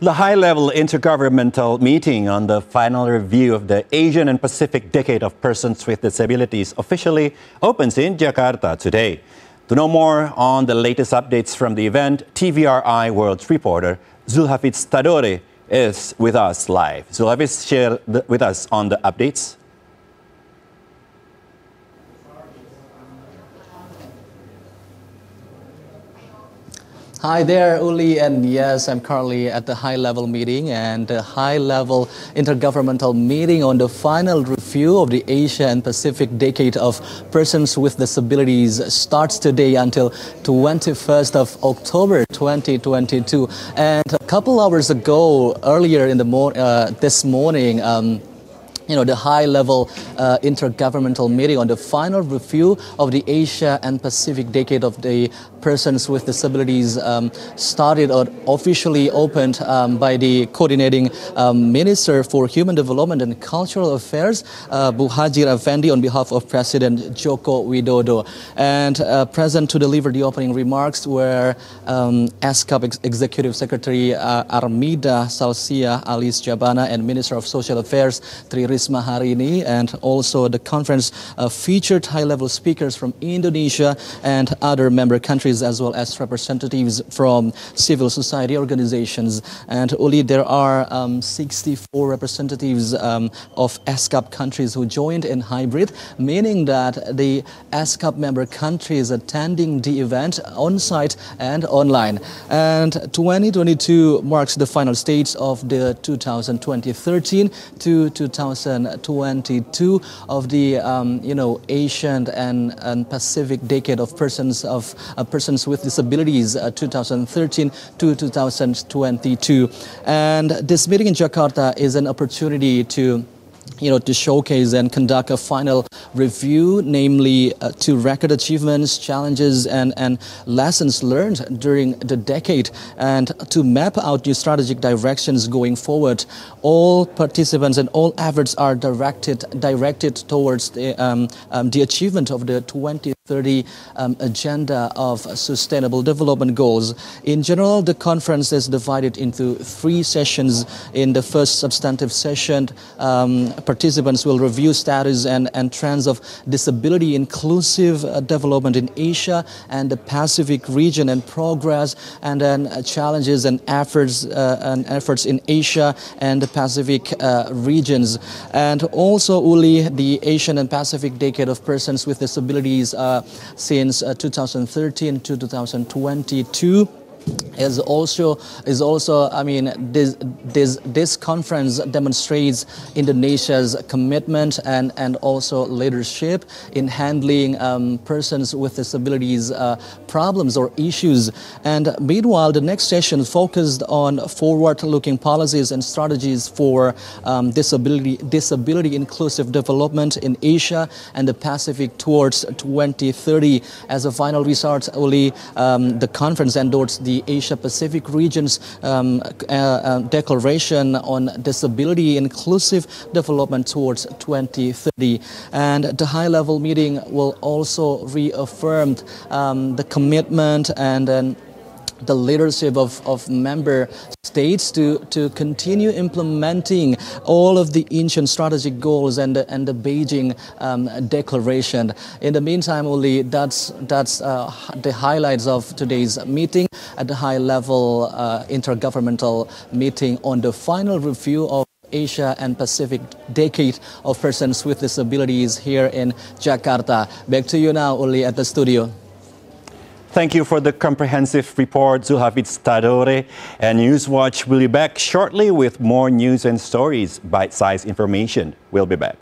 The high-level intergovernmental meeting on the final review of the Asian and Pacific Decade of Persons with Disabilities officially opens in Jakarta today. To know more on the latest updates from the event, TVRI World reporter Hligm-Frpd is with us live. Hligm, share with us on the updates. Hi there, Uli, and yes, I'm currently at the high-level meeting, and the high-level intergovernmental meeting on the final review of the Asia and Pacific Decade of Persons with Disabilities starts today until 21st of October 2022. And a couple hours ago, earlier in the this morning, the high-level intergovernmental meeting on the final review of the Asia and Pacific Decade of the Persons with Disabilities started or officially opened by the coordinating Minister for Human Development and Cultural Affairs, Bu Hligm-Frpd, on behalf of President Joko Widodo. And present to deliver the opening remarks were ASCAP Executive Secretary Armida Salsia Alice Jabana and Minister of Social Affairs Tri Risma Harini, and also the conference featured high-level speakers from Indonesia and other member countries, as well as representatives from civil society organizations. And Uli, there are 64 representatives of ASCAP countries who joined in hybrid, meaning that the ASCAP member countries attending the event on-site and online. And 2022 marks the final stage of the 2013 to 2022 of the Asian and Pacific Decade of Persons with Disabilities 2013 to 2022. And this meeting in Jakarta is an opportunity to showcase and conduct a final review, namely to record achievements, challenges, and lessons learned during the decade, and to map out new strategic directions going forward. All participants and all efforts are directed towards the achievement of the 2030 Agenda of Sustainable Development Goals. In general, the conference is divided into 3 sessions. In the first substantive session, participants will review status and trends of disability inclusive development in Asia and the Pacific region and progress, and then challenges and efforts in Asia and the Pacific regions. And also, Uli, the Asian and Pacific Decade of Persons with Disabilities since 2013 to 2022 is also this conference demonstrates Indonesia's commitment and also leadership in handling persons with disabilities problems or issues. And meanwhile, the next session focused on forward-looking policies and strategies for disability inclusive development in Asia and the Pacific towards 2030. As a final result, Uli, the conference endorsed the Asia-Pacific region's declaration on disability inclusive development towards 2030. And the high-level meeting will also reaffirm the commitment and the leadership of member states to continue implementing all of the ancient strategic goals and the Beijing declaration. In the meantime, Uli, that's the highlights of today's meeting at the high-level intergovernmental meeting on the final review of Asia and Pacific Decade of Persons with Disabilities here in Jakarta. Back to you now, Uli, at the studio. Thank you for the comprehensive report, Hligm-Frpd. And Newswatch will be back shortly with more news and stories, bite-sized information. We'll be back.